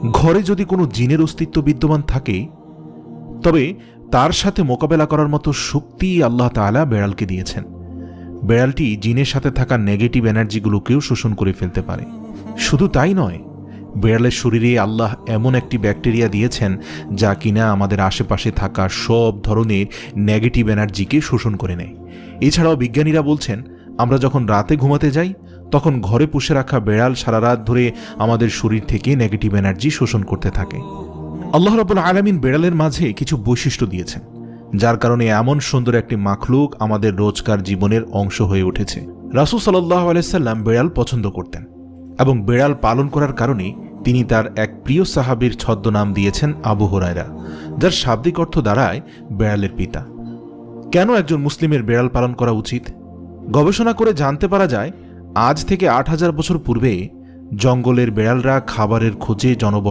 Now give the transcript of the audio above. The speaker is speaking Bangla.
ঘরে যদি কোনো জিনের অস্তিত্ব বিদ্যমান থাকে তবে তার সাথে মোকাবেলা করার মতো শক্তি আল্লাহ তাআলা বেড়ালকে দিয়েছেন। বেড়ালটি জিনের সাথে থাকা নেগেটিভ এনার্জিগুলোকেও শোষণ করে ফেলতে পারে। শুধু তাই নয়, বেড়ালের শরীরে আল্লাহ এমন একটি ব্যাকটেরিয়া দিয়েছেন যা কিনা আমাদের আশেপাশে থাকা সব ধরনের নেগেটিভ এনার্জিকে শোষণ করে নেয়। এছাড়াও বিজ্ঞানীরা বলছেন, আমরা যখন রাতে ঘুমাতে যাই তখন ঘরে পুষে রাখা বেড়াল সারা রাত ধরে আমাদের শরীর থেকে নেগেটিভ এনার্জি শোষণ করতে থাকে। আল্লাহ রাব্বুল আলামিন বেড়ালের মাঝে কিছু বৈশিষ্ট্য দিয়েছেন, যার কারণে এমন সুন্দর একটি মাখলুক আমাদের রোজকার জীবনের অংশ হয়ে উঠেছে। রাসূল সাল্লাল্লাহু আলাইহি সাল্লাম বেড়াল পছন্দ করতেন এবং বেড়াল পালন করার কারণে তিনি তার এক প্রিয় সাহাবীর ছদ্মনাম দিয়েছেন আবু হুরায়রা, যার শাব্দিক অর্থ দাঁড়ায় বেড়ালের পিতা। কেন একজন মুসলিমের বেড়াল পালন করা উচিত? গবেষণা করে জানতে পারা যায়, আজ থেকে ৮,০০০ বছর পূর্বে জঙ্গলের বেড়ালরা খাবারের খোঁজে